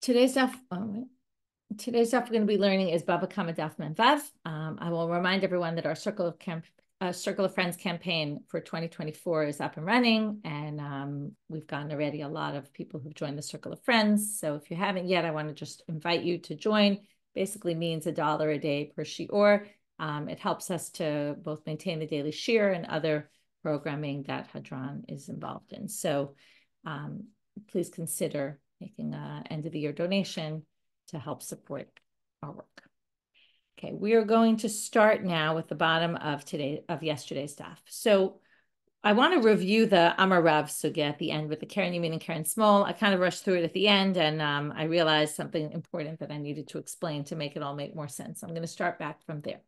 Today's stuff we're going to be learning is Bava, Kamma, Daf, Mem, Vav. I will remind everyone that our Circle of Friends campaign for 2024 is up and running, and we've gotten already a lot of people who've joined the Circle of Friends. So if you haven't yet, I want to just invite you to join. Basically means $1 a day per shiur. It helps us to both maintain the daily shiur and other programming that Hadran is involved in. So please consider making an end of the year donation to help support our work. Okay, we are going to start now with the bottom of yesterday's daf. So I want to review the Amar Rav sugya at the end with the Keren Yamin and Keren Small. I kind of rushed through it at the end, and I realized something important that I needed to explain to make it all make more sense. I'm going to start back from there.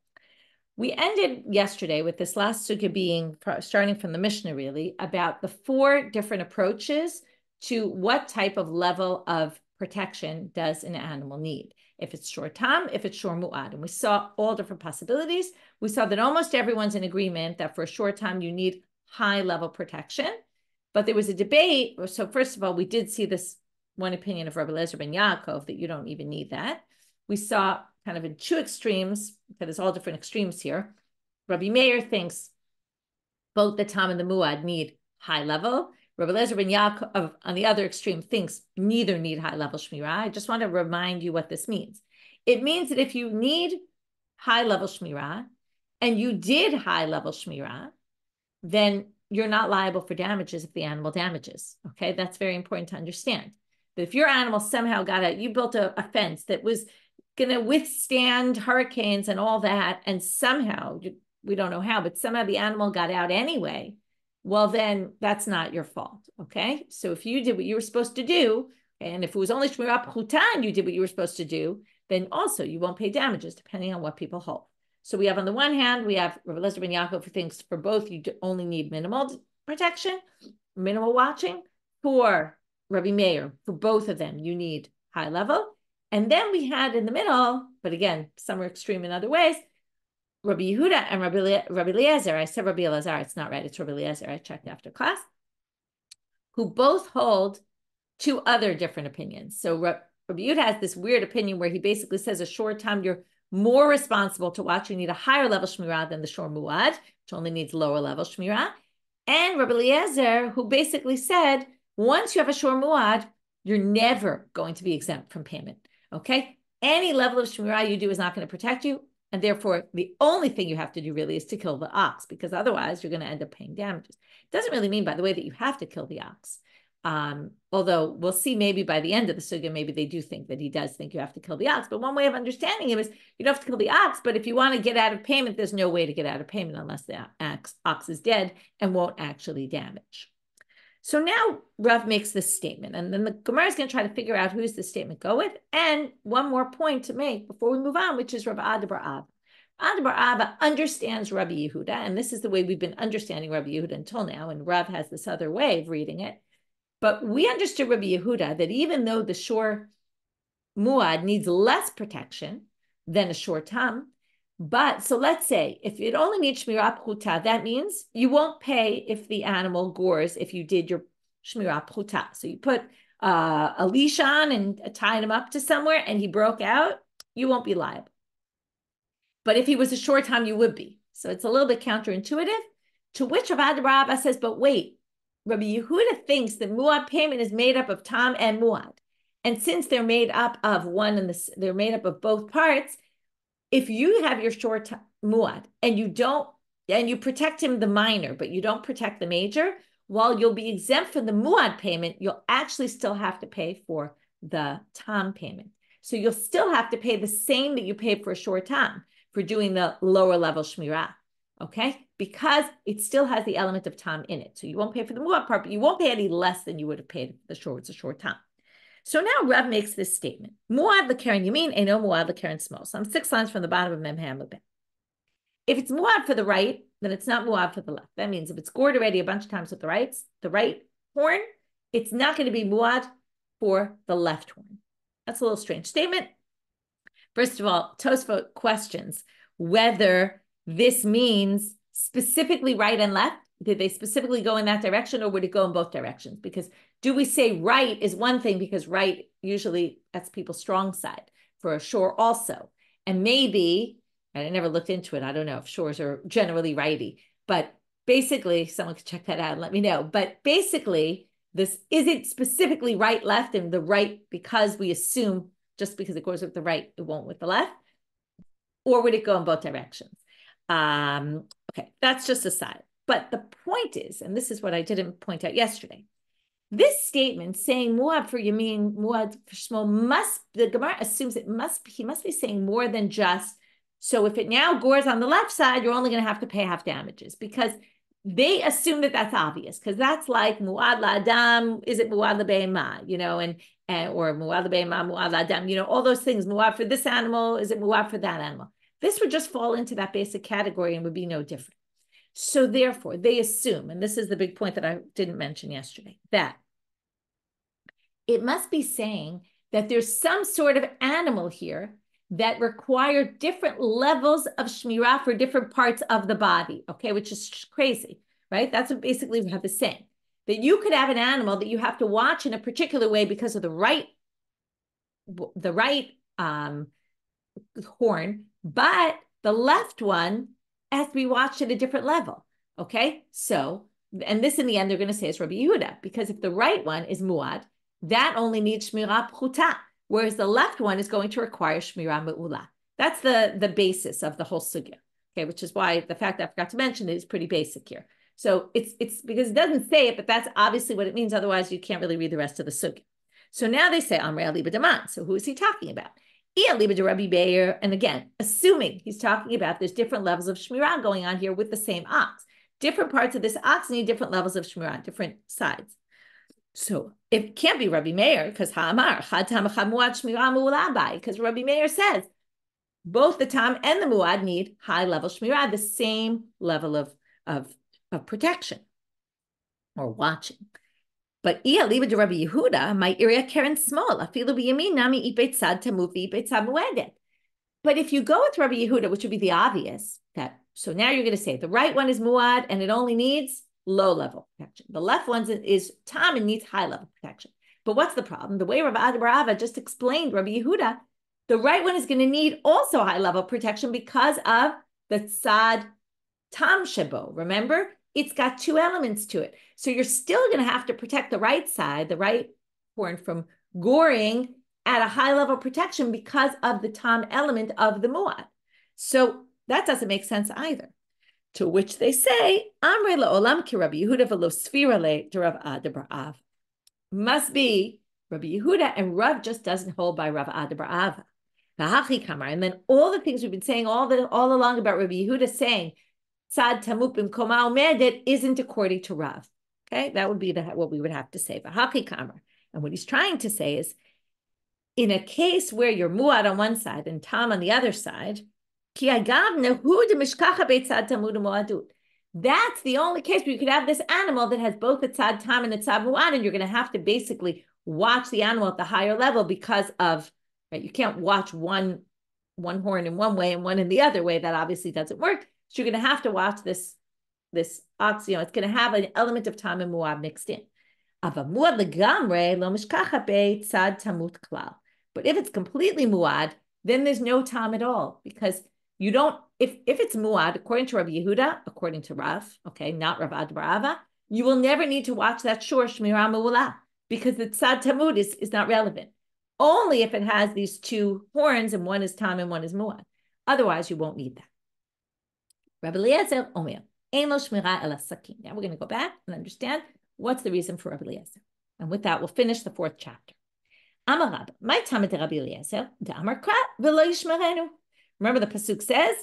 We ended yesterday with this last sugya being, starting from the Mishna really, about the 4 different approaches to what type of level of protection does an animal need. If it's shor tam, if it's shor muad. And we saw all different possibilities. We saw that almost everyone's in agreement that for a shor tam, you need high level protection. But there was a debate. So first of all, we did see this one opinion of Rabbi Eliezer ben Yaakov that you don't even need that. We saw kind of in 2 extremes, because there's all different extremes here. Rabbi Meir thinks both the tam and the muad need high level. Rabbi Eliezer ben Yaakov, on the other extreme, thinks neither need high-level shmirah. I just want to remind you what this means. It means that if you need high-level shmirah, and you did high-level shmirah, then you're not liable for damages if the animal damages. Okay, that's very important to understand. But if your animal somehow you built a fence that was going to withstand hurricanes and all that, and somehow, we don't know how, but somehow the animal got out anyway, well, then that's not your fault, okay? So if you did what you were supposed to do, and if it was only shmirah pchuta and you did what you were supposed to do, then also you won't pay damages depending on what people hold. So we have on the one hand, we have Rabbi Eliezer ben Yaakov who thinks for both you only need minimal protection, minimal watching. For Rabbi Meir, for both of them, you need high level. And then we had in the middle, but again, some are extreme in other ways, Rabbi Yehuda and Rabbi Eliezer. I said Rabbi Eliezer, it's not right, it's Rabbi Eliezer, I checked after class, who both hold 2 other different opinions. So Rabbi Yehuda has this weird opinion where he basically says a shor tam, you're more responsible to watch, you need a higher level shmirah than the shor muad, which only needs lower level shmirah. And Rabbi Eliezer, who basically said, once you have a shor muad, you're never going to be exempt from payment, okay? Any level of shmirah you do is not going to protect you. And therefore, the only thing you have to do really is to kill the ox, because otherwise you're going to end up paying damages. It doesn't really mean, by the way, that you have to kill the ox. Although we'll see maybe by the end of the sugya, maybe they do think that he does think you have to kill the ox. But one way of understanding him is you don't have to kill the ox, but if you want to get out of payment, there's no way to get out of payment unless the ox is dead and won't actually damage. So now Rav makes this statement, and then the Gemara is going to try to figure out who's the statement go with. And one more point to make before we move on, which is Rav Ada bar Abba. Ada bar Abba understands Rabbi Yehuda, and this is the way we've been understanding Rabbi Yehuda until now, and Rav has this other way of reading it. But we understood Rabbi Yehuda that even though the shor muad needs less protection than a shor tam, but so let's say if it only needs shmirah pchuta, that means you won't pay if the animal gores if you did your shmirah pchuta. So you put a leash on and tied him up to somewhere and he broke out, you won't be liable. But if he was a short time, you would be. So it's a little bit counterintuitive, to which Rabbi Abba says, but wait, Rabbi Yehuda thinks that muad payment is made up of tam and muad. And since they're made up of they're made up of both parts, if you have your short muad and you protect him the minor, but you don't protect the major, while you'll be exempt from the muad payment, you'll actually still have to pay for the tam payment. So you'll still have to pay the same that you paid for a short tam for doing the lower level shmirah, okay? Because it still has the element of tam in it. So you won't pay for the muad part, but you won't pay any less than you would have paid the short. It's a short tam. So now Rav makes this statement. Muad l'keren yamin, eno muad l'keren small. So I'm 6 lines from the bottom of Mem Hamotzi. If it's muad for the right, then it's not muad for the left. That means if it's gored already a bunch of times with the right horn, it's not going to be muad for the left horn. That's a little strange statement. First of all, Tosfot questions whether this means specifically right and left, did they specifically go in that direction, or would it go in both directions? Because do we say right is one thing, because right, usually that's people's strong side for a shor also. And maybe, and I never looked into it, I don't know if shors are generally righty, but basically, someone could check that out and let me know. But basically, this isn't specifically right, left, and the right because we assume just because it goes with the right, it won't with the left. Or would it go in both directions? Okay, that's just a side. But the point is, and this is what I didn't point out yesterday, this statement saying muad for yamin, muad for shmo the Gemara assumes he must be saying more than just, so if it now gores on the left side, you're only going to have to pay half damages, because they assume that that's obvious, because that's like muad la'adam, is it muad l'be'ema, or muad l'be'ema, muad la'adam, all those things, muad for this animal, is it muad for that animal? This would just fall into that basic category and would be no different. So therefore, they assume, and this is the big point that I didn't mention yesterday, that it must be saying that there's some sort of animal here that require different levels of shmirah for different parts of the body, okay, which is crazy, right? That's what basically we have to say, that you could have an animal that you have to watch in a particular way because of the right horn, but the left one has to be watched at a different level, okay? So, and this in the end, they're going to say it's Rabbi Yehuda, because if the right one is muad, that only needs shmirah pchuta, whereas the left one is going to require shmirah me'ula. That's the basis of the whole sugya, okay? Which is why the fact that I forgot to mention it is pretty basic here. So it's because it doesn't say it, but that's obviously what it means. Otherwise, you can't really read the rest of the sugya. So now they say Amrei aliba daman. So who is he talking about? Rabbi Bayer, and again, assuming he's talking about there's different levels of shmirah going on here with the same ox. Different parts of this ox need different levels of shmirah, different sides. So it can't be Rabbi Meir, because because Rabbi Meir says both the tam and the muad need high level shmirah, the same level of protection or watching. But Rabbi Yehuda, my area Karen small. But if you go with Rabbi Yehuda, which would be the obvious, so now you're going to say the right one is muad and it only needs low level protection. The left one is tam and needs high level protection. But what's the problem? The way Rava just explained Rabbi Yehuda, the right one is going to need also high level protection because of the tzad tam shebo. Remember? It's got two elements to it. So you're still going to have to protect the right side, the right horn, from goring at a high level protection because of the tam element of the muad. So that doesn't make sense either. To which they say, Amre la'olam ki Rabbi Yehuda v'lo sfira le derav adabrav. Must be Rabbi Yehuda, and Rav just doesn't hold by Rav adabrav. And then all the things we've been saying all along about Rabbi Yehuda saying, Tzad tamut b'mkoma umedet isn't according to Rav. Okay, that would be what we would have to say. And what he's trying to say is, in a case where you're muad on one side and tam on the other side, that's the only case where you could have this animal that has both a tzad tam and a tzad muad, and you're going to have to basically watch the animal at the higher level because of, right, you can't watch one horn in one way and one in the other way. That obviously doesn't work. So you're going to have to watch this ox, it's going to have an element of tam and muad mixed in. But if it's completely muad, then there's no tam at all, because you don't, if it's muad, according to Rabbi Yehuda, according to Rav, okay, not Rav Adrava, you will never need to watch that shor shmirah me'ula, because the tzad tamud is not relevant. Only if it has these two horns and one is tam and one is muad. Otherwise, you won't need that. Rabbi Eliezer, Omer, ein lo shmirah ela sakin. Now we're going to go back and understand what's the reason for Rabbi Eliezer. And with that, we'll finish the fourth chapter. Amar Rabba, my tamet Rabbi Eliezer, de Amar Kra, v'lo yishmerenu. Remember the pasuk says,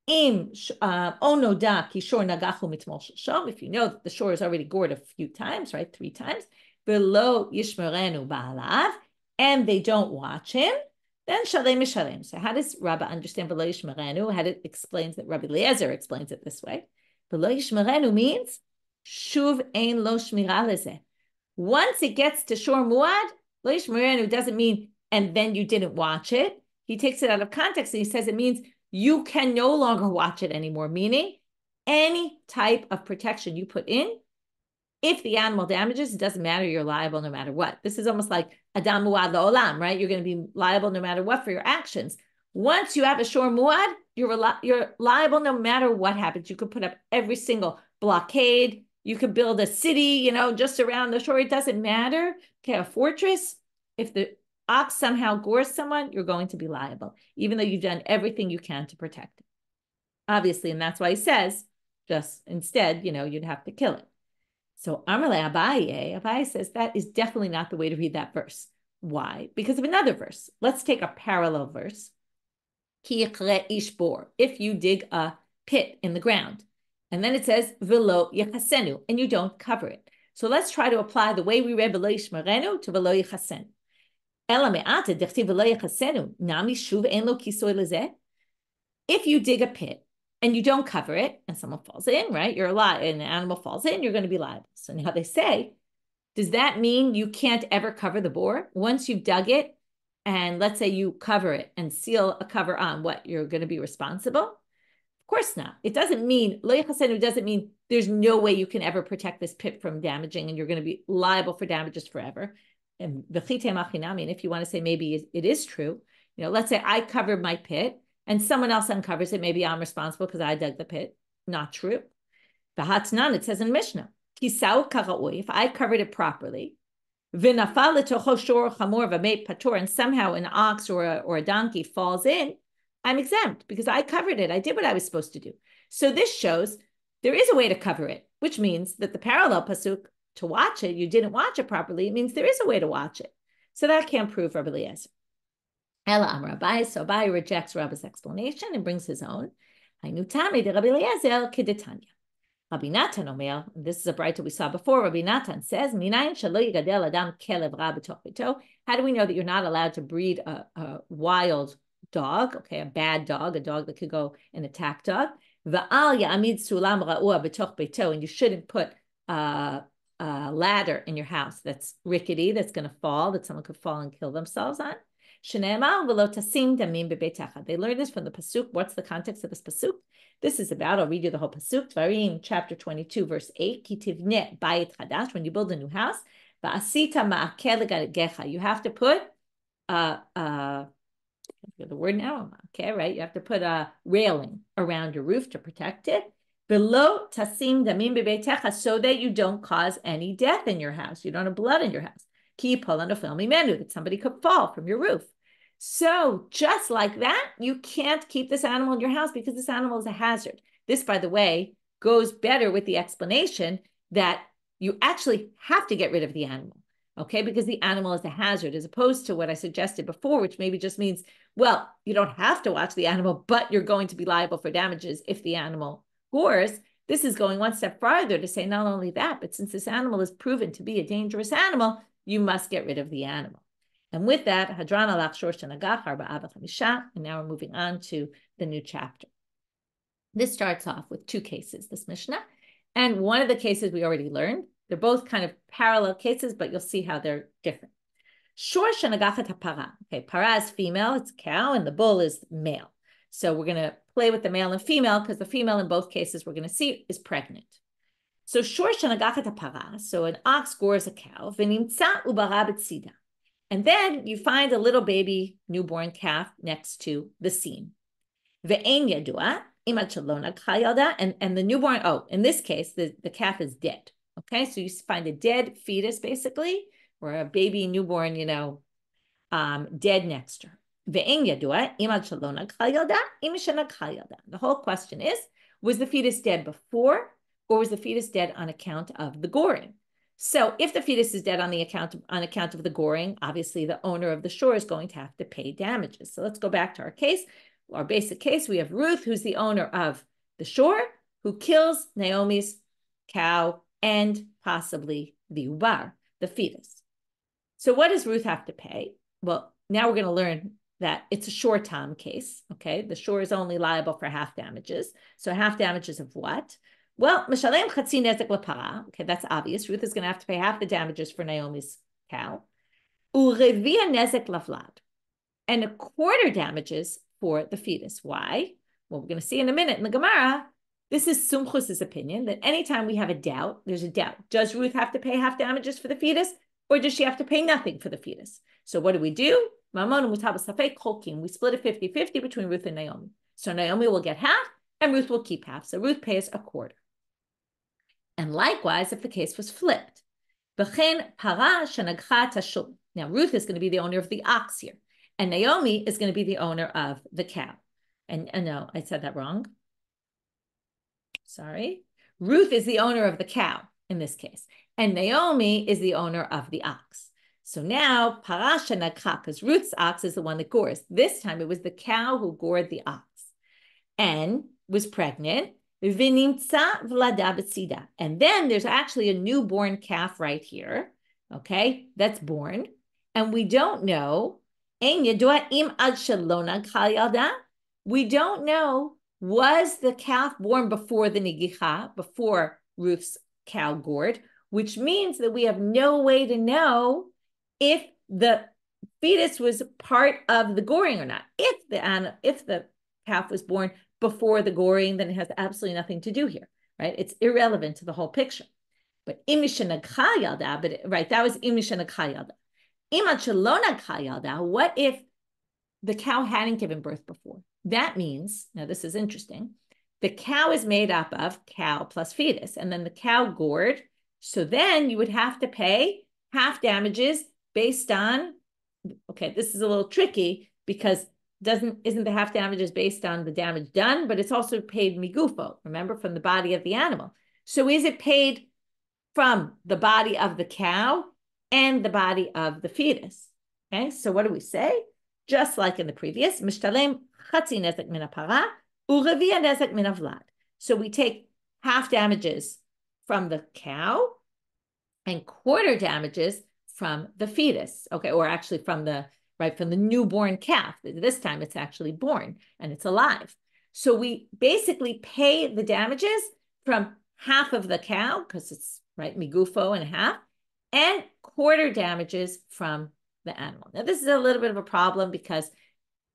Im ono da ki shor nagachu mitmol shor. If you know that the shor is already gored a few times, right, 3 times, v'lo yishmerenu ba'alav, and they don't watch him, then shalem mishalem. So how does Rabba understand v'lo yishmerenu? How it explains that Rabbi Eliezer explains it this way. V'lo yishmerenu means shuv ein lo shmira lezeh. Once it gets to shor muad, lo yishmerenu doesn't mean and then you didn't watch it. He takes it out of context and he says it means you can no longer watch it anymore, meaning any type of protection you put in, if the animal damages, it doesn't matter, you're liable no matter what. This is almost like Adam muad la'olam, right? You're going to be liable no matter what for your actions. Once you have a shor muad, you're liable no matter what happens. You could put up every single blockade. You could build a city, just around the shore. It doesn't matter. Okay, a fortress. If the ox somehow gores someone, you're going to be liable, even though you've done everything you can to protect it. Obviously, and that's why he says, just instead, you'd have to kill it. So Abaye says that is definitely not the way to read that verse. Why? Because of another verse. Let's take a parallel verse. If you dig a pit in the ground, and then it says velo yechasenu, and you don't cover it. So let's try to apply the way we read velo yishmerenu to velo yechasenu. If you dig a pit and you don't cover it, and someone falls in, right? You're alive, and an animal falls in, you're going to be liable. So now they say, does that mean you can't ever cover the boar? Once you've dug it, and let's say you cover it and seal a cover on, what, you're going to be responsible? Of course not. It doesn't mean, lo yachasenu doesn't mean there's no way you can ever protect this pit from damaging, and you're going to be liable for damages forever. And if you want to say maybe it is true, let's say I covered my pit, and someone else uncovers it, maybe I'm responsible because I dug the pit. Not true. The Hadran, it says in Mishna, if I covered it properly, and somehow an ox or a donkey falls in, I'm exempt because I covered it. I did what I was supposed to do. So this shows there is a way to cover it, which means that the parallel pasuk to watch it, you didn't watch it properly. It means there is a way to watch it. So that can't prove Rabbi Eliezer. Ella Amar Abaye, so Abaye rejects Rabbi's explanation and brings his own. Hainutami de Rabbi Eliezer kedetanya. Rabbi Natan Omer, this is a brayta we saw before. Rabbi Natan says, "Minayin shelo yigadel adam kelev ra b'toch beito." How do we know that you're not allowed to breed a wild dog? Okay, a bad dog, a dog that could go and attack dog. Va'al ya'amid sulam ra'ua b'toch beito, and you shouldn't put a ladder in your house that's rickety, that's going to fall, that someone could fall and kill themselves on. They learned this from the pasuk. What's the context of this pasuk? This is about, I'll read you the whole pasuk. Dvarim, chapter 22, verse 8. Ki tivne bayit chadash, when you build a new house, va'asita ma'akel legagecha. You have to put the word now. Okay, right? You have to put a railing around your roof to protect it. Below tasim damim bebeitecha, so that you don't cause any death in your house. You don't have blood in your house. Ki polanofel mimenu, that somebody could fall from your roof. So just like that, you can't keep this animal in your house because this animal is a hazard. This, by the way, goes better with the explanation that you actually have to get rid of the animal, okay? Because the animal is a hazard, as opposed to what I suggested before, which maybe just means, well, you don't have to watch the animal, but you're going to be liable for damages if the animal gores. This is going one step farther to say not only that, but since this animal is proven to be a dangerous animal, you must get rid of the animal. And with that, Hadran alav shor shenagach arba chamisha, and now we're moving on to the new chapter. This starts off with two cases, this Mishna, and one of the cases we already learned. They're both kind of parallel cases, but you'll see how they're different. Shor shenagachat hapara. Okay, para is female, it's a cow, and the bull is male. So we're going to play with the male and female because the female in both cases we're going to see is pregnant. So shor shenagachat hapara, so an ox gores a cow, v'nimtza ubara b'tzida. And then you find a little baby newborn calf next to the scene. Ve'ein yadua, imad shalona chayalda, and the newborn, in this case, the calf is dead. Okay, so you find a dead fetus, basically, or a baby newborn, dead next to her. Ve'ein yadua, imad shalona chayalda, imishana chayalda. The whole question is, was the fetus dead before, or was the fetus dead on account of the goring? So if the fetus is dead on account of the goring, obviously the owner of the shor is going to have to pay damages. So let's go back to our case. Our basic case, we have Ruth, who's the owner of the shor, who kills Naomi's cow and possibly the ubar, the fetus. So what does Ruth have to pay? Well, now we're going to learn that it's a shor tam case, okay? The shor is only liable for half damages. So half damages of what? Well, mishalem chatzi nezek lepara. Okay, that's obvious. Ruth is going to have to pay half the damages for Naomi's cow. Urevia nezek lavlad, and a quarter damages for the fetus. Why? Well, we're going to see in a minute in the Gemara. This is Sumchus' opinion that anytime we have a doubt, there's a doubt. Does Ruth have to pay half damages for the fetus, or does she have to pay nothing for the fetus? So what do? We split it 50-50 between Ruth and Naomi. So Naomi will get half, and Ruth will keep half. So Ruth pays a quarter. And likewise, if the case was flipped. Now, Ruth is going to be the owner of the ox here, and Naomi is going to be the owner of the cow. And no, I said that wrong. Sorry. Ruth is the owner of the cow in this case, and Naomi is the owner of the ox. So now, parasha nakha, because Ruth's ox is the one that gores. This time it was the cow who gored the ox and was pregnant. And then there's actually a newborn calf right here, okay, that's born. And we don't know, we don't know, was the calf born before the nigicha, before Ruth's cow gored, which means that we have no way to know if the fetus was part of the goring or not. If the calf was born before the goring, then it has absolutely nothing to do here, right? It's irrelevant to the whole picture. But right, that was what if the cow hadn't given birth before? That means, now this is interesting, the cow is made up of cow plus fetus, and then the cow gored. So then you would have to pay half damages based on, okay, this is a little tricky because isn't the half damages based on the damage done, but it's also paid migufo, remember, from the body of the animal. So is it paid from the body of the cow and the body of the fetus? Okay, so what do we say? Just like in the previous, mishtalem chatzi nezek min hapara u'revia nezek min havlad. So we take half damages from the cow and quarter damages from the fetus, okay, or actually from the newborn calf. This time it's actually born and it's alive. So we basically pay the damages from half of the cow, because it's right, migufo and half, and quarter damages from the animal. Now, this is a little bit of a problem because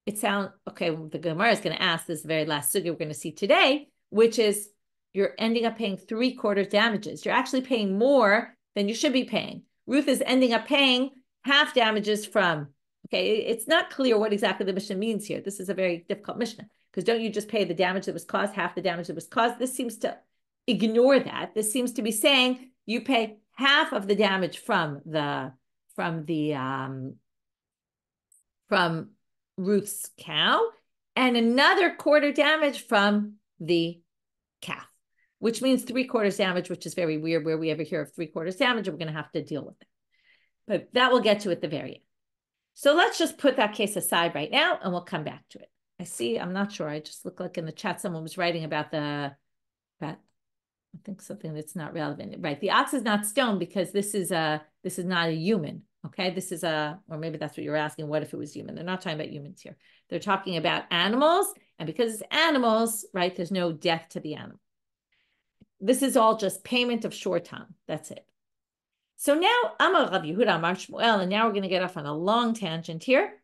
it sounds, okay, the Gemara is going to ask this very last sugya we're going to see today, which is you're ending up paying 3/4 damages. You're actually paying more than you should be paying. Ruth is ending up paying half damages from, okay, it's not clear what exactly the Mishna means here. This is a very difficult Mishna, because don't you just pay the damage that was caused, half the damage that was caused? This seems to ignore that. This seems to be saying you pay half of the damage from Ruth's cow and another quarter damage from the calf, which means 3/4 damage, which is very weird where we ever hear of 3/4 damage, and we're going to have to deal with it. But that we'll get to at the very end. So let's just put that case aside right now, and we'll come back to it. I'm not sure. I just look like in the chat someone was writing about I think something that's not relevant. Right. The ox is not stone because this is not a human. Okay. This is or maybe that's what you're asking. What if it was human? They're not talking about humans here. They're talking about animals. And because it's animals, right, there's no death to the animal. This is all just payment of shor time. That's it. So now Amar Rav Yehuda Amar Shmuel, and now we're going to get off on a long tangent here.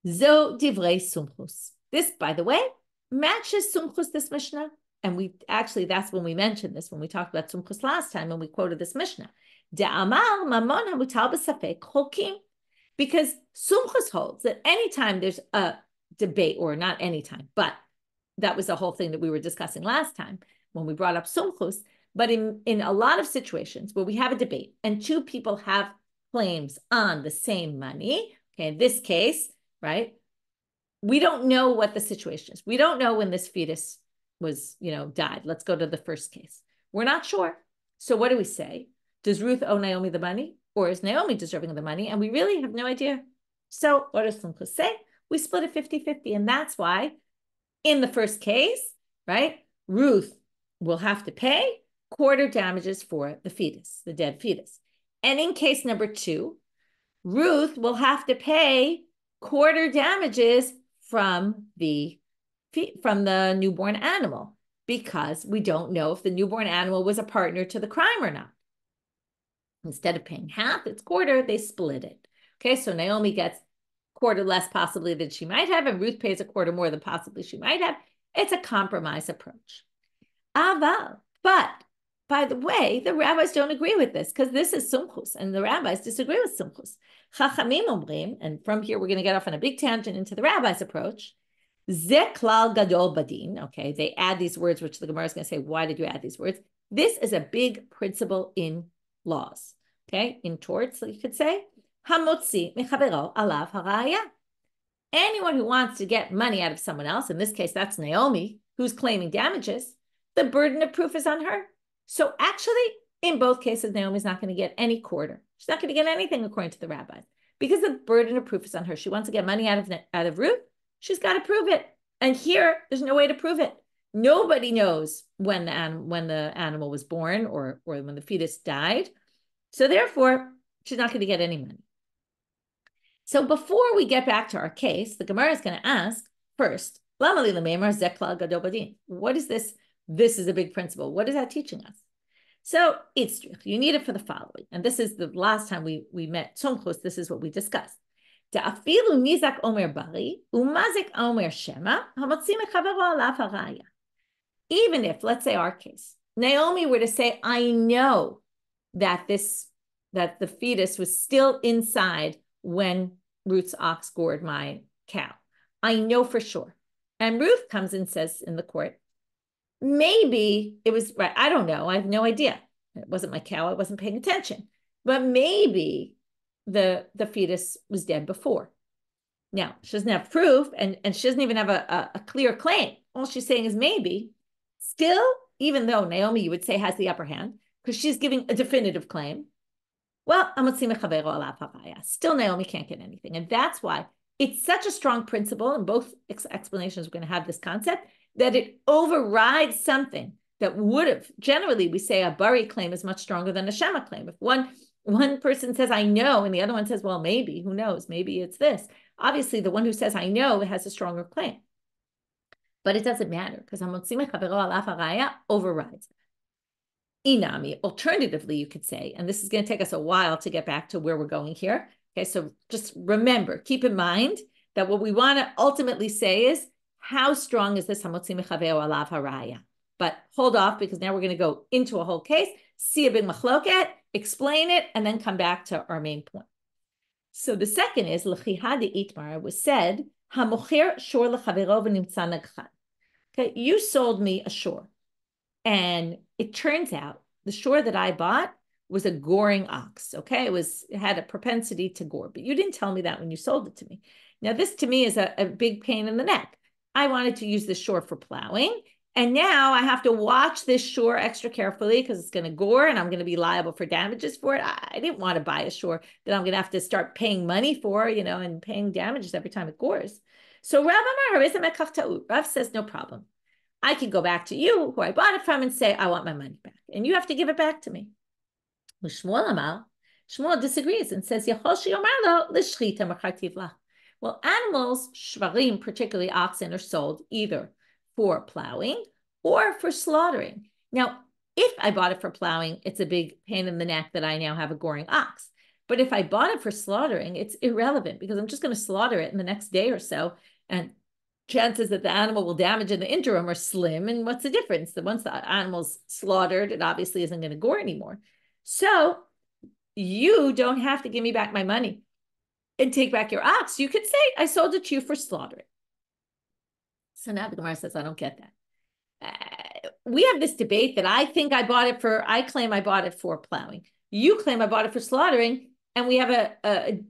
Zo divrei Sumchus. This, by the way, matches Sumchus, this Mishnah. And that's when we mentioned this, when we talked about Sumchus last time, when we quoted this Mishnah. De'amar mamon hamutal b'safek chokim. Because Sumchus holds that anytime there's a debate, or not anytime, but that was the whole thing that we were discussing last time when we brought up Sumchus. But in a lot of situations where we have a debate and two people have claims on the same money, okay, in this case, right, we don't know what the situation is. We don't know when this fetus was, died. Let's go to the first case. We're not sure. So what do we say? Does Ruth owe Naomi the money, or is Naomi deserving of the money? And we really have no idea. So what does Sumchus say? We split it 50-50. And that's why in the first case, right, Ruth will have to pay quarter damages for the fetus, the dead fetus. And in case number 2, Ruth will have to pay quarter damages from the newborn animal, because we don't know if the newborn animal was a partner to the crime or not. Instead of paying half, it's quarter, they split it. Okay, so Naomi gets quarter less possibly than she might have, and Ruth pays a quarter more than possibly she might have. It's a compromise approach. Aval, but by the way, the rabbis don't agree with this because this is Sumchus, and the rabbis disagree with Sumchus. Chachamim omrim, and from here we're going to get off on a big tangent into the rabbis' approach. Ze klal gadol badin. Okay, they add these words, which the Gemara is going to say, why did you add these words? This is a big principle in laws. Okay, in torts, you could say, hamotzi, mechavero, alav, hareaya. Anyone who wants to get money out of someone else, in this case, that's Naomi, who's claiming damages, the burden of proof is on her. So actually, in both cases, Naomi's not going to get any quarter. She's not going to get anything according to the rabbis because the burden of proof is on her. She wants to get money out of Ruth. She's got to prove it. And here, there's no way to prove it. Nobody knows when the animal was born or when the fetus died. So therefore, she's not going to get any money. So before we get back to our case, the Gemara is going to ask first, what is this? This is a big principle. What is that teaching us? So it's you need it for the following. And this is the last time we met Sumchus. This is what we discussed. Even if, let's say our case, Naomi were to say, I know that the fetus was still inside when Ruth's ox gored my cow. I know for sure. And Ruth comes and says in the court, maybe it was right. I don't know. I have no idea. It wasn't my cow. I wasn't paying attention. But maybe the fetus was dead before. Now, she doesn't have proof, and she doesn't even have a clear claim. All she's saying is maybe. Still, even though Naomi, you would say, has the upper hand, because she's giving a definitive claim, well, hamotzi mechavero alav hareaya. Still, Naomi can't get anything. And that's why it's such a strong principle, in both explanations we're going to have this concept, that it overrides something that would have, generally we say a bari claim is much stronger than a shema claim. If one person says, I know, and the other one says, well, maybe, who knows, maybe it's this. Obviously, the one who says, I know, has a stronger claim. But it doesn't matter, because hamotzi mechavero alav hareaya overrides. Inami, alternatively, you could say, and this is going to take us a while to get back to where we're going here. Okay, so just remember, keep in mind that what we want to ultimately say is, how strong is this hamotzi mechavero alav hareaya? But hold off, because now we're going to go into a whole case, see a big machloket, explain it, and then come back to our main point. So the second is, l'chiha de itmar was said, hamocher shor lechavero v'nimtza nagchan. Okay, you sold me a shor. And it turns out the shor that I bought was a goring ox. Okay, it had a propensity to gore, but you didn't tell me that when you sold it to me. Now, this to me is a big pain in the neck. I wanted to use the shor for plowing, and now I have to watch this shor extra carefully because it's going to gore and I'm going to be liable for damages for it. I didn't want to buy a shor that I'm going to have to start paying money for, and paying damages every time it gores. So Rav says, no problem. I can go back to you, who I bought it from, and say, I want my money back. And you have to give it back to me. Shmuel disagrees and says, well, animals, shvarim, particularly oxen, are sold either for plowing or for slaughtering. Now, if I bought it for plowing, it's a big pain in the neck that I now have a goring ox. But if I bought it for slaughtering, it's irrelevant because I'm just going to slaughter it in the next day or so, and chances that the animal will damage in the interim are slim. And what's the difference? That once the animal's slaughtered, it obviously isn't going to gore anymore. So you don't have to give me back my money and take back your ox. You could say, I sold it to you for slaughtering. So now the Gemara says, I don't get that. We have this debate that I claim I bought it for plowing. You claim I bought it for slaughtering. And we have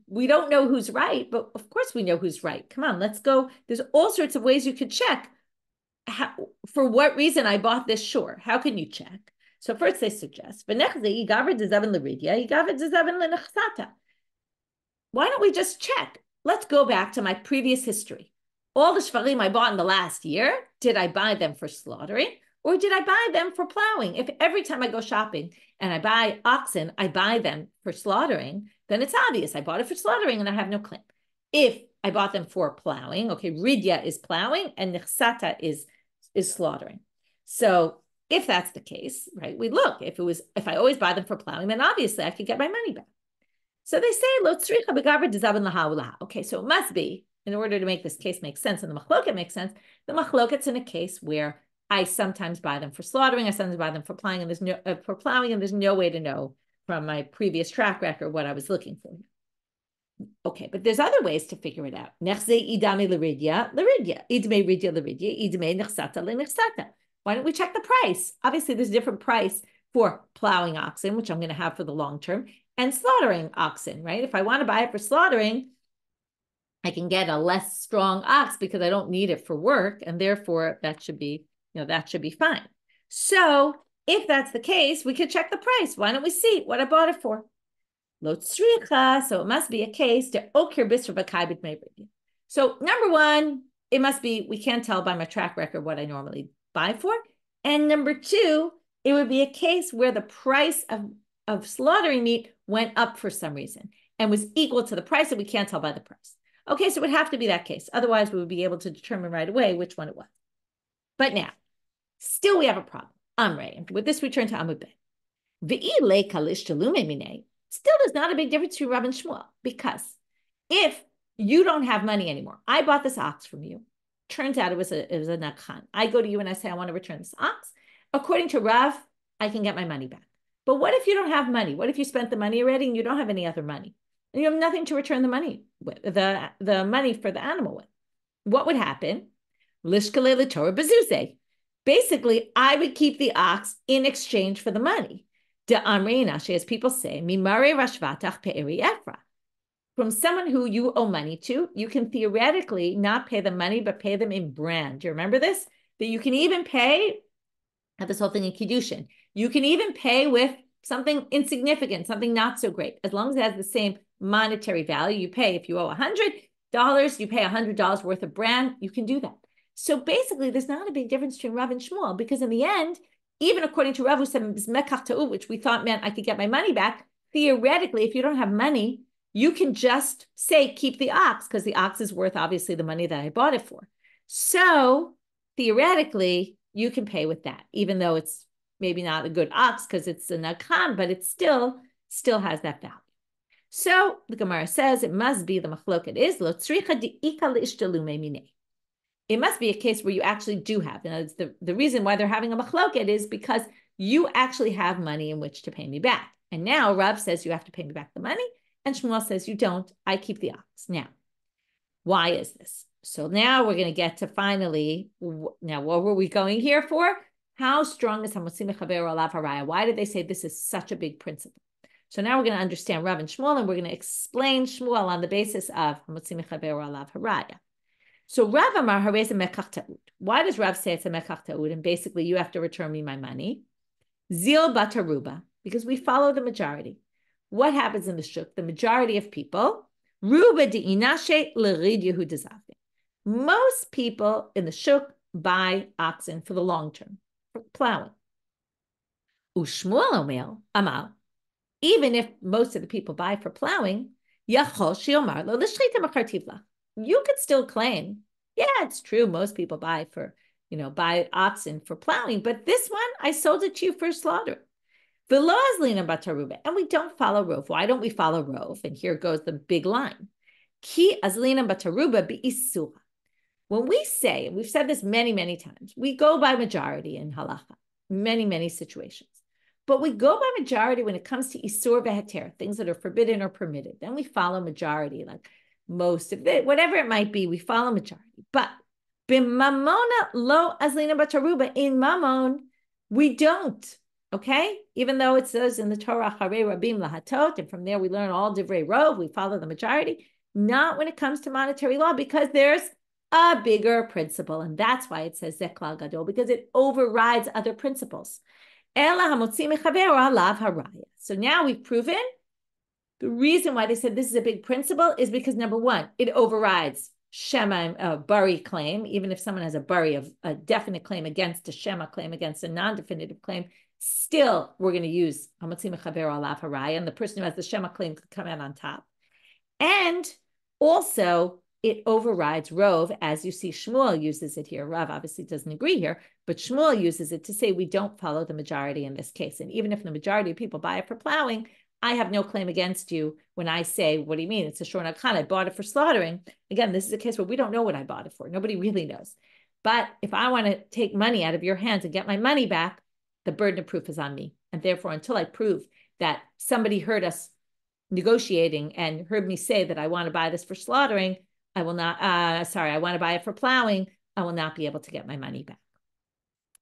we don't know who's right, but of course we know who's right. Come on, let's go. There's all sorts of ways you could check for what reason I bought this shor. How can you check? So first they suggest, why don't we just check? Let's go back to my previous history. All the shvarim I bought in the last year, did I buy them for slaughtering or did I buy them for plowing? If every time I go shopping and I buy oxen, I buy them for slaughtering, then it's obvious I bought it for slaughtering and I have no claim. If I bought them for plowing, okay, ridya is plowing and nechsata is slaughtering. So if that's the case, right, we look, if I always buy them for plowing, then obviously I could get my money back. So they say, okay, so it must be in order to make this case make sense and the machloket makes sense, the machloket's in a case where I sometimes buy them for slaughtering, I sometimes buy them for plowing, and there's no way to know from my previous track record what I was looking for. Okay, but there's other ways to figure it out. Why don't we check the price? Obviously, there's a different price for plowing oxen, which I'm going to have for the long term, and slaughtering oxen, right? If I want to buy it for slaughtering, I can get a less strong ox because I don't need it for work, and therefore that should be, that should be fine. So if that's the case, we could check the price. Why don't we see what I bought it for? So it must be a case to okir bisr b'kai b'tmei. So number one, it must be, we can't tell by my track record what I normally buy for. And number two, it would be a case where the price of slaughtering meat went up for some reason and was equal to the price, and we can't tell by the price. Okay, so it would have to be that case. Otherwise, we would be able to determine right away which one it was. But now, still we have a problem. Amrei, and with this we turn to Abaye. Still, there's not a big difference between Rav and Shmuel, because if you don't have money anymore, I bought this ox from you. Turns out it was a nakhan. I go to you and I say, I want to return this ox. According to Rav, I can get my money back. But what if you don't have money? What if you spent the money already and you don't have any other money? And you have nothing to return the money with, the money for the animal with. What would happen? Basically, I would keep the ox in exchange for the money. As people say, from someone who you owe money to, you can theoretically not pay them money, but pay them in brand. Do you remember this? That you can even pay, at this whole thing in Kiddushin, you can even pay with something insignificant, something not so great, as long as it has the same monetary value. You pay, if you owe $100, you pay $100 worth of brand, you can do that. So basically, there's not a big difference between Rav and Shmuel, because in the end, even according to Rav, who said which we thought meant I could get my money back, theoretically, if you don't have money, you can just say, keep the ox, because the ox is worth, obviously, the money that I bought it for. So theoretically, you can pay with that, even though it's maybe not a good ox because it's a nakhan, but it still has that value. So the Gemara says it must be the machloket is lo tzricha di'ika li'ishtalu me'minei. It must be a case where you actually do have. And the reason why they're having a machloket is because you actually have money in which to pay me back. And now Rav says you have to pay me back the money, and Shmuel says you don't. I keep the ox. Now, why is this? So now we're going to get to finally, now what were we going here for? How strong is hamotzi, mechavero, alav, hareaya? Why did they say this is such a big principle? So now we're going to understand Rav and Shmuel, and we're going to explain Shmuel on the basis of hamotzi, mechavero, alav, hareaya. So Rav amar hareaya mekach ta'ud. Why does Rav say it's a mekach ta'ud? And basically, you have to return me my money. Zil bataruba, because we follow the majority. What happens in the shuk? The majority of people, ruba di'inashe l'rid yehu dezavde. Most people in the shuk buy oxen for the long term, for plowing. Ushmuel omer amal, even if most of the people buy for plowing, yachol shiomar lo l'shrita machartivla. You could still claim, yeah, it's true. Most people buy oxen for plowing, but this one, I sold it to you for slaughter. And we don't follow Rov. Why don't we follow Rov? And here goes the big line. Ki azlina bataruba bi'isura. When we say, and we've said this many, many times, we go by majority in halacha, many, many situations. But we go by majority when it comes to isur v'heter, things that are forbidden or permitted. Then we follow majority, like most of it, whatever it might be, we follow majority. But b'mamona lo azlina bataruba, in mammon, we don't. Okay, even though it says in the Torah, Hare Rabim Lahatot, and from there we learn all divrei rov, we follow the majority, not when it comes to monetary law, because there's a bigger principle, and that's why it says Zeklal Gadol, because it overrides other principles. Ela hamotzi mechavero alav hareaya. So now we've proven the reason why they said this is a big principle is because number one, it overrides shema, bari claim, even if someone has a bari of a definite claim against a shema claim against a non-definitive claim. Still, we're going to use hamotzi mechavero alav hareaya, and the person who has the shema claim could come out on top. And also, it overrides Rov, as you see Shmuel uses it here. Rav obviously doesn't agree here, but Shmuel uses it to say we don't follow the majority in this case. And even if the majority of people buy it for plowing, I have no claim against you when I say, what do you mean? It's a shor, I bought it for slaughtering. Again, this is a case where we don't know what I bought it for. Nobody really knows. But if I want to take money out of your hands and get my money back, the burden of proof is on me. And therefore, until I prove that somebody heard us negotiating and heard me say that I want to buy this for slaughtering, I will not, I want to buy it for plowing, I will not be able to get my money back.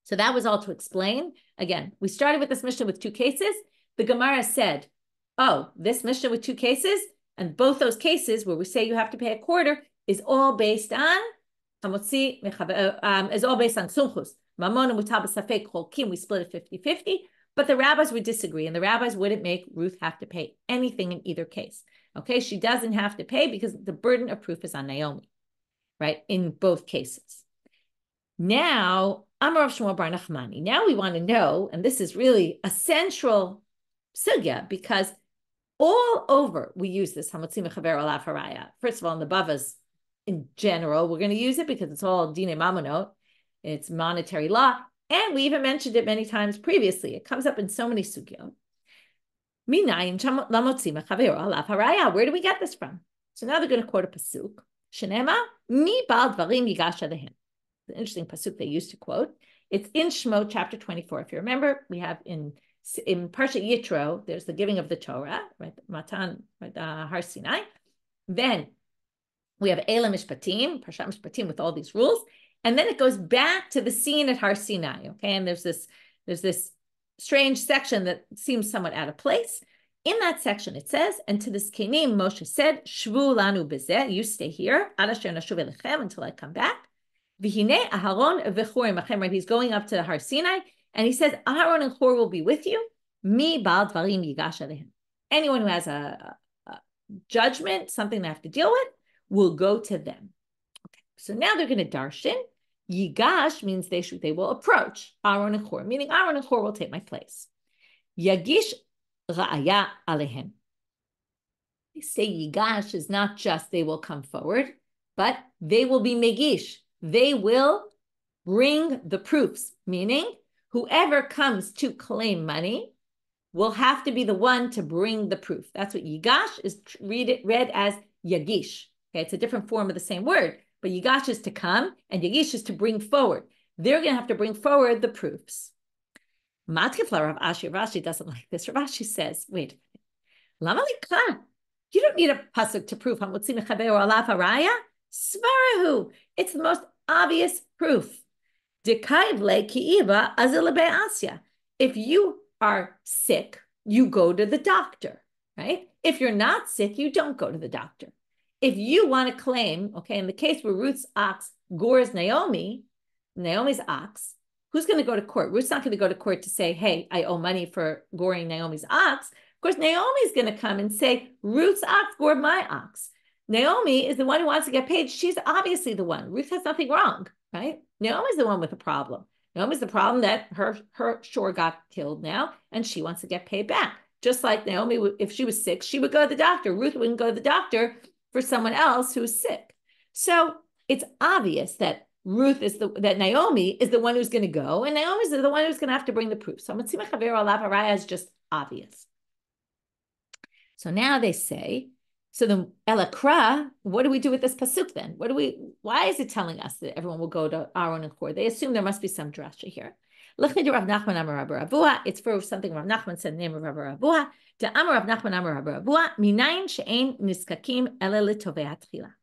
So that was all to explain. Again, we started with this Mishnah with 2 cases. The Gemara said, oh, this Mishnah with 2 cases, and both those cases where we say you have to pay a quarter is all based on hamotzi, mechavero, is all based on Sumchus. Mamon and mutab safek cholkim, we split it 50-50, but the rabbis would disagree, and the rabbis wouldn't make Ruth have to pay anything in either case. Okay, she doesn't have to pay because the burden of proof is on Naomi, right, in both cases. Now, Amar of Shmuel bar Nachmani. Now we want to know, and this is really a central sugya, because all over we use this hamotzi, mechavero, alav, hareaya. First of all, in the Bavas in general, we're going to use it because it's all dine mamonot. It's monetary law. And we even mentioned it many times previously. It comes up in so many sugyot. Where do we get this from? So now they're going to quote a pasuk. Shenema, mi bal dvarim yigash alehem. The interesting pasuk they used to quote. It's in Shemot chapter 24. If you remember, we have in Parsha Yitro, there's the giving of the Torah, right? Matan, right, Har Sinai. Then we have Eila Mishpatim, Parshat Mishpatim with all these rules. And then it goes back to the scene at Har Sinai, okay? And there's this strange section that seems somewhat out of place. In that section, it says, and to the Zkenim, Moshe said, Shvu lanu bezeh, you stay here, ad asher nashuv elechem, until I come back. V'hinei Aharon v'chor imachem, right? He's going up to the Har Sinai, and he says, Aharon and Chor will be with you. Mi bal dvarim yigash alehem. Anyone who has a judgment, something they have to deal with, will go to them. Okay. So now they're going to darshan. Yigash means they will approach Aaron and Chor, meaning Aaron and Chor will take my place. Yagish raaya alehem. They say yigash is not just they will come forward, but they will be megish. They will bring the proofs, meaning whoever comes to claim money will have to be the one to bring the proof. That's what yigash is read as yagish. Okay, it's a different form of the same word, but yigash is to come and yagish is to bring forward. They're going to have to bring forward the proofs. Matkifla Rav Ashi. Rav Ashi doesn't like this. Rav Ashi says, wait, lama likra? You don't need a pasuk to prove hamotzi, mechavero, alav, hareaya. Svarahu. It's the most obvious proof. If you are sick, you go to the doctor, right? If you're not sick, you don't go to the doctor. If you want to claim, okay, in the case where Ruth's ox gores Naomi's ox, who's going to go to court? Ruth's not going to go to court to say, hey, I owe money for goring Naomi's ox. Of course, Naomi's going to come and say, Ruth's ox gored my ox. Naomi is the one who wants to get paid. She's obviously the one. Ruth has nothing wrong, right? Naomi's the one with the problem. Naomi's the problem that her shor got killed now, and she wants to get paid back. Just like Naomi, if she was sick, she would go to the doctor. Ruth wouldn't go to the doctor for someone else who's sick. So it's obvious that Naomi is the one who's going to go, and Naomi's the one who's going to have to bring the proof. So hamotzi, mechavero, alav, hareaya is just obvious. So now they say, so the elakra, what do we do with this pasuk then? Why is it telling us that everyone will go to Aaron and Chor? They assume there must be some drasha here. It's for something Rav Nachman said in the name of Rabbi Rabua. To Amar Rav Nachman Amar Rabbi Rabua, minayin she'ein niskakim ele litovei hatchila.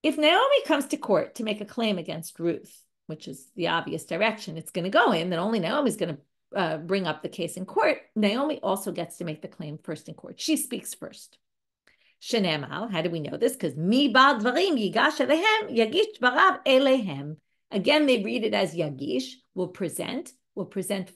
If Naomi comes to court to make a claim against Ruth, which is the obvious direction it's going to go in, then only Naomi's going to bring up the case in court. Naomi also gets to make the claim first in court. She speaks first. Shenemal, how do we know this? Because mi bal dvarim yigash alehem yagish dvarav elehem. Again, they read it as yagish, will present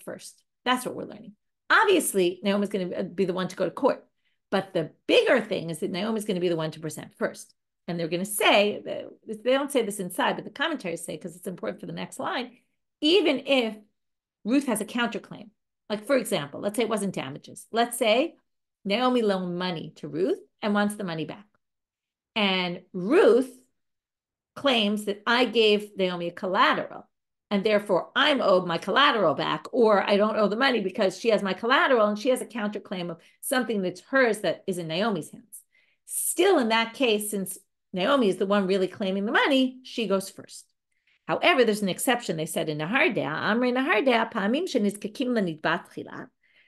first. That's what we're learning. Obviously, Naomi's going to be the one to go to court. But the bigger thing is that Naomi's going to be the one to present first. And they're going to say, they don't say this inside, but the commentaries say, because it's important for the next line, even if Ruth has a counterclaim, like for example, let's say it wasn't damages. Let's say Naomi loaned money to Ruth and wants the money back. And Ruth claims that I gave Naomi a collateral. and therefore I'm owed my collateral back, or I don't owe the money because she has my collateral and she has a counterclaim of something that's hers that is in Naomi's hands. Still, in that case, since Naomi is the one really claiming the money, she goes first. However, there's an exception. They said in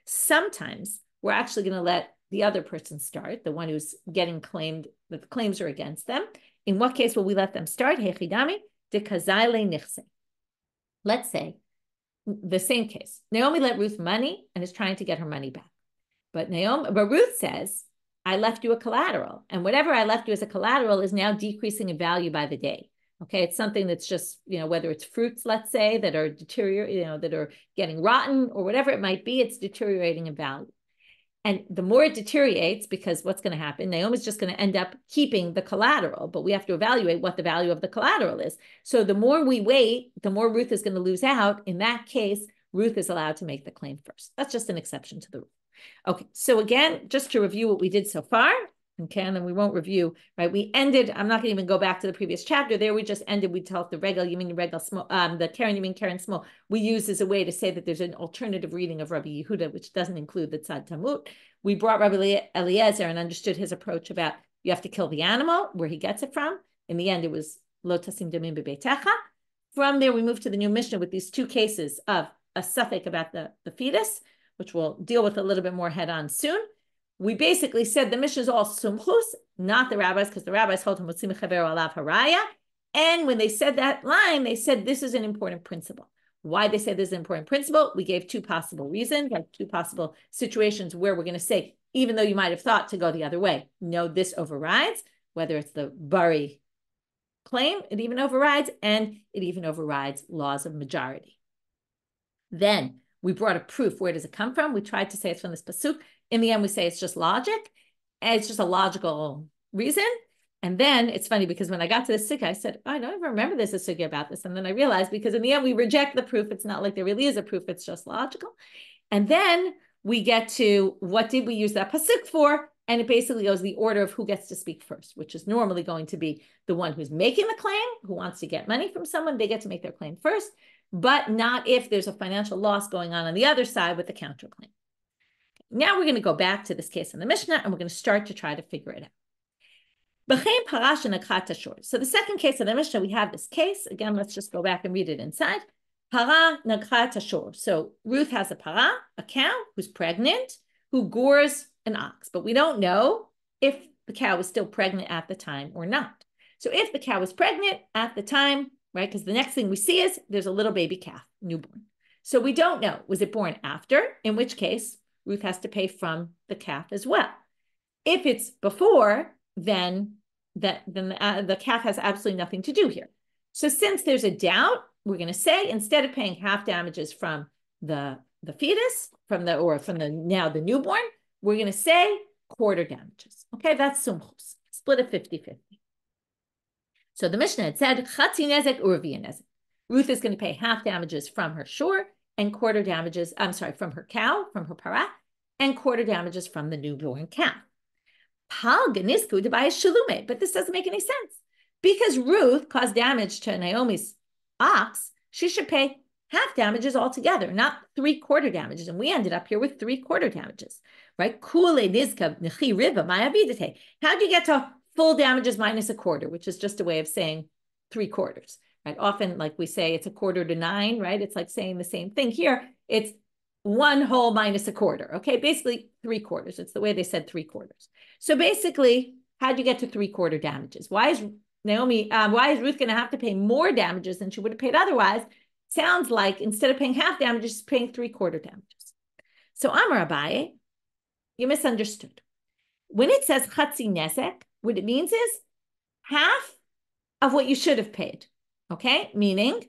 sometimes we're actually going to let the other person start, the one who's getting claimed, that the claims are against them. In what case will we let them start? Let's say the same case. Naomi lent Ruth money and is trying to get her money back. But Ruth says, I left you a collateral, and whatever I left you as a collateral is now decreasing in value by the day. Okay, it's something that's just, whether it's fruits, let's say, that are deteriorating, that are getting rotten or whatever it might be, it's deteriorating in value. And the more it deteriorates, because what's going to happen, Naomi's just going to end up keeping the collateral, but we have to evaluate what the value of the collateral is. So the more we wait, the more Ruth is going to lose out. In that case, Ruth is allowed to make the claim first. That's just an exception to the rule. Okay, so again, just to review what we did so far, okay, and then we won't review, right? We ended, I'm not going to even go back to the previous chapter. There we just ended, we tell the regel, you mean the regel small, the Karen, you mean Karen small. We use as a way to say that there's an alternative reading of Rabbi Yehuda, which doesn't include the tzad Talmud. We brought Rabbi Eliezer and understood his approach about you have to kill the animal, where he gets it from. In the end, it was lo tasim damim bebeitecha. From there, we moved to the new Mishna with these two cases of a suffix about the fetus, which we'll deal with a little bit more head on soon. We basically said the Mishna is all Sumchus, not the rabbis, because the rabbis hold hamotzi, mechavero, alav, hareaya. And when they said that line, they said this is an important principle. Why they said this is an important principle, we gave two possible reasons, like two possible situations where we're going to say, even though you might have thought to go the other way, no, this overrides, whether it's the bari claim, it even overrides, and it even overrides laws of majority. Then we brought a proof. Where does it come from? We tried to say it's from this pasuk. In the end, we say it's just logic, and it's just a logical reason. And then it's funny because when I got to the sugya, I said, oh, I don't even remember there's a sugya about this. And then I realized because in the end, we reject the proof. It's not like there really is a proof. It's just logical. And then we get to what did we use that pasuk for? And it basically goes the order of who gets to speak first, which is normally going to be the one who's making the claim, who wants to get money from someone. They get to make their claim first, but not if there's a financial loss going on the other side with the counterclaim. Now we're going to go back to this case in the Mishnah, and we're going to start to try to figure it out. So the second case of the Mishnah, we have this case. Again, let's just go back and read it inside. Para nagchat shor. So Ruth has a para, a cow, who's pregnant, who gores an ox. But we don't know if the cow was still pregnant at the time or not. So if the cow was pregnant at the time, right, because the next thing we see is there's a little baby calf, newborn. So we don't know, was it born after? In which case, Ruth has to pay from the calf as well. If it's before, then the calf has absolutely nothing to do here. So since there's a doubt, we're going to say instead of paying half damages from the fetus, from the now the newborn, we're going to say quarter damages. Okay, that's Sumchus. Split it 50-50. So the Mishnah had said chatzi nezek urvi nezek. Ruth is going to pay half damages from her shor and quarter damages, from her cow, from her para, and quarter damages from the newborn calf. But this doesn't make any sense. Because Ruth caused damage to Naomi's ox, she should pay half damages altogether, not 3/4 damages. And we ended up here with 3/4 damages, right? How'd you get to full damages minus a quarter, which is just a way of saying 3/4, right? Often, like we say, it's 1/4 to 9, right? It's like saying the same thing here. It's 1 whole minus a quarter, okay? Basically 3/4. It's the way they said 3/4. So basically, how'd you get to 3/4 damages? Why is Ruth going to have to pay more damages than she would have paid otherwise? Sounds like instead of paying half damages, she's paying 3/4 damages. So Amar Abaye, you misunderstood. When it says chatzi nezek, what it means is half of what you should have paid, okay? Meaning,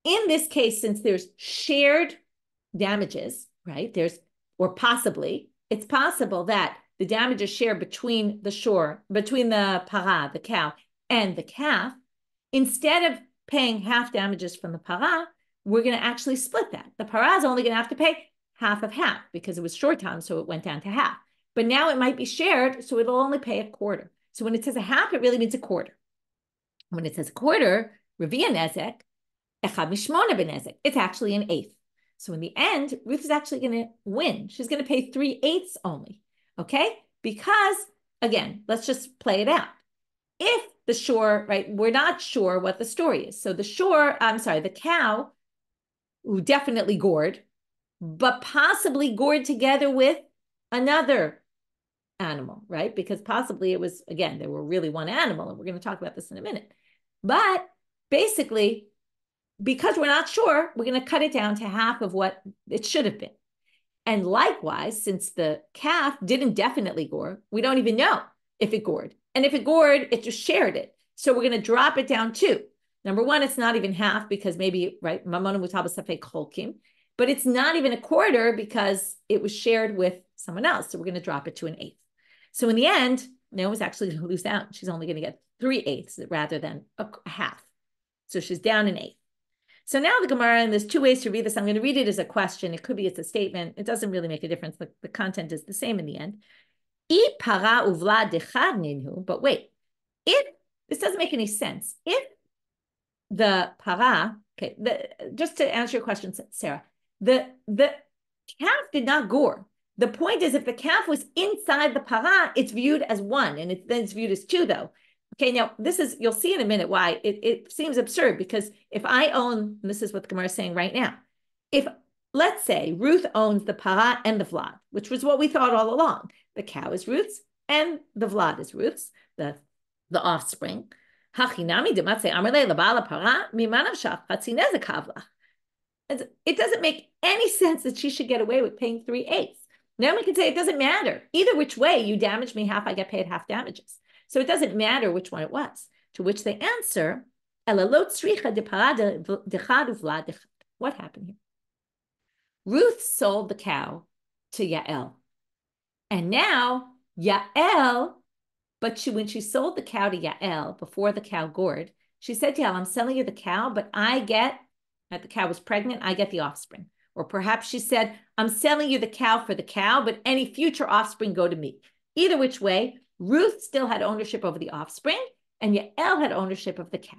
in this case, since there's shared damages, right? It's possible that the damages shared between the para, the cow, and the calf. Instead of paying half damages from the para, we're going to actually split that. The para is only going to have to pay half of half because it was short time, so it went down to half. But now it might be shared, so it'll only pay 1/4. So when it says a half, it really means 1/4. When it says 1/4, revia nezek, It's actually an eighth. So in the end, Ruth is actually going to win. She's going to pay 3/8 only. Okay? Because, again, let's just play it out. If the shor, right, we're not sure what the story is. So the cow, who definitely gored, but possibly gored together with another animal, right? Because possibly it was, again, they were really one animal, and we're going to talk about this in a minute. But basically, because we're not sure, we're going to cut it down to half of what it should have been. And likewise, since the calf didn't definitely gore, we don't even know if it gored. And if it gored, it just shared it. So we're going to drop it down too. Number one, it's not even half because maybe, right, mamonu mutaba safek cholkim, but it's not even a quarter because it was shared with someone else. So we're going to drop it to an eighth. So in the end, Naomi's actually going to lose out. She's only going to get 3/8 rather than a half. So she's down an eighth. So now the Gemara, and there's two ways to read this. I'm going to read it as a question. It could be it's a statement. It doesn't really make a difference. The content is the same in the end. But wait, if this doesn't make any sense, if the para, okay, just to answer your question, Sarah, the calf did not gore. The point is, if the calf was inside the para, it's viewed as one, and then it's viewed as two, though. Okay, now this is, you'll see in a minute why it seems absurd, because if I own, and this is what the Gemara is saying right now, if, let's say, Ruth owns the para and the vlad, which was what we thought all along. The cow is Ruth's and the vlad is Ruth's, the offspring. It doesn't make any sense that she should get away with paying 3/8. Now we can say it doesn't matter. Either which way, you damage me half, I get paid half damages. So it doesn't matter which one it was. To which they answer, what happened here? Ruth sold the cow to Yael. And now Yael, but when she sold the cow to Yael, before the cow gored, she said to Yael, I'm selling you the cow, but the cow was pregnant, I get the offspring. Or perhaps she said, I'm selling you the cow for the cow, but any future offspring go to me. Either which way, Ruth still had ownership over the offspring, and Yael had ownership of the cow.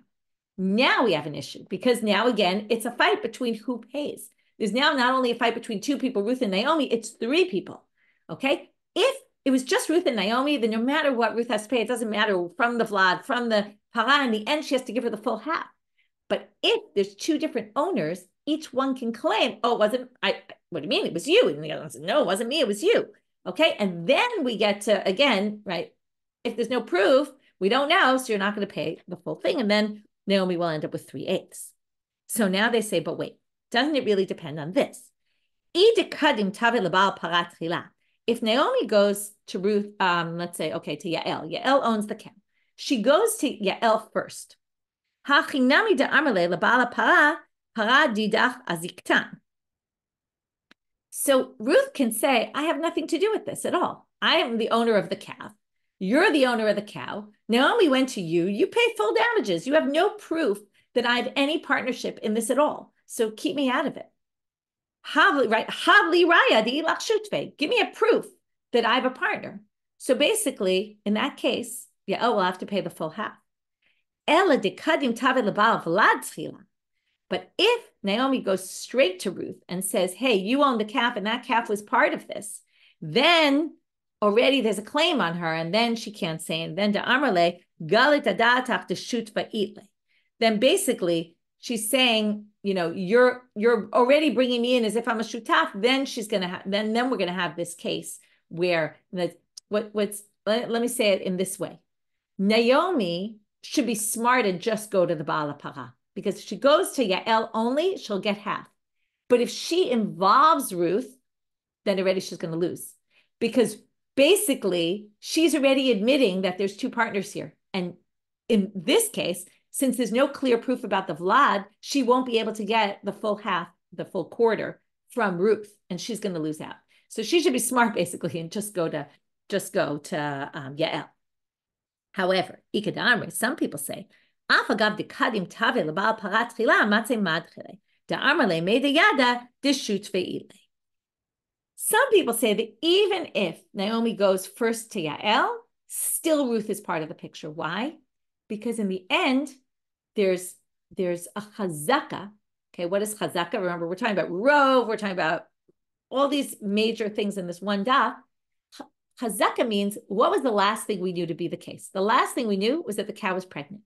Now we have an issue, because now, again, it's a fight between who pays. There's now not only a fight between two people, Ruth and Naomi, it's three people, okay? If it was just Ruth and Naomi, then no matter what Ruth has to pay, it doesn't matter from the vlad, from the para, in the end, she has to give her the full half. But if there's two different owners, each one can claim, oh, it wasn't, what do you mean? It was you. And the other one said, no, it wasn't me, it was you. Okay, and then we get to, again, right, if there's no proof, we don't know, so you're not going to pay the full thing. And then Naomi will end up with 3/8. So now they say, but wait, doesn't it really depend on this? If Naomi goes to Ruth, let's say, okay, to Yael. Yael owns the cow. She goes to Yael first. So Ruth can say, I have nothing to do with this at all. I am the owner of the calf. You're the owner of the cow. Naomi went to you. You pay full damages. You have no proof that I have any partnership in this at all. So keep me out of it. Right? Give me a proof that I have a partner. So basically, in that case, Yael will have to pay the full half. But if Naomi goes straight to Ruth and says, hey, you own the calf and that calf was part of this, then already there's a claim on her, and then she can't say, and then then basically she's saying, you're already bringing me in as if I'm a shutaf. Then she's gonna have, then we're gonna have this case where let me say it in this way. Naomi should be smart and just go to the Baal Para, because if she goes to Yael only, she'll get half. But if she involves Ruth, then already she's going to lose, because basically she's already admitting that there's two partners here. And in this case, since there's no clear proof about the Vlad, she won't be able to get the full half, the full quarter from Ruth, and she's going to lose out. So she should be smart basically and just go to Yael. However, some people say, some people say that even if Naomi goes first to Yael, still Ruth is part of the picture. Why? Because in the end, there's there's a chazaka. Okay, what is chazaka? Remember, we're talking about rov, we're talking about all these major things in this one daf. Chazaka means, what was the last thing we knew to be the case? The last thing we knew was that the cow was pregnant.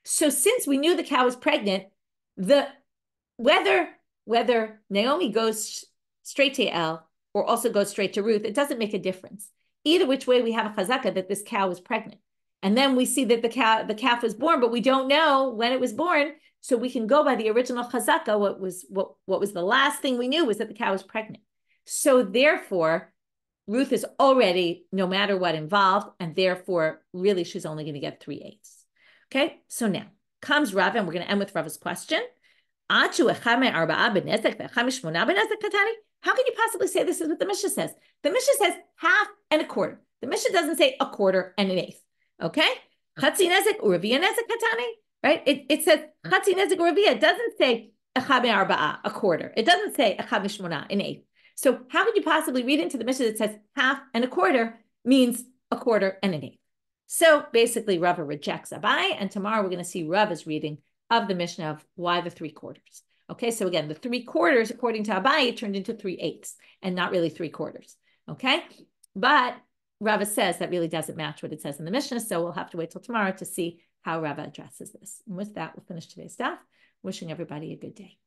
So since we knew the cow was pregnant, whether Naomi goes straight to El or also goes straight to Ruth, it doesn't make a difference. Either which way, we have a chazaka that this cow was pregnant. And then we see that the calf was born, but we don't know when it was born. So we can go by the original chazaka. What was the last thing we knew was that the cow was pregnant. So therefore, Ruth is already, no matter what, involved, and therefore, really, she's only going to get 3/8. Okay, so now comes Rava, and we're going to end with Rava's question. How can you possibly say this is what the Mishna says? The Mishna says half and a quarter. The Mishna doesn't say a quarter and an eighth. Okay? Chatzi nezek uravia nezek katani. Right? It says chatzi nezek uravia. It doesn't say echad me'arba'a, a quarter. It doesn't say echad mishmona, an eighth. So how could you possibly read into the Mishna that says half and a quarter means a quarter and an eighth? So basically, Rava rejects Abaye, and tomorrow we're going to see Rava's reading of the Mishna of why the 3/4. Okay, so again, the 3/4, according to Abaye, turned into 3/8 and not really 3/4. Okay, but Rava says that really doesn't match what it says in the Mishna, so we'll have to wait till tomorrow to see how Rava addresses this. And with that, we'll finish today's stuff. Wishing everybody a good day.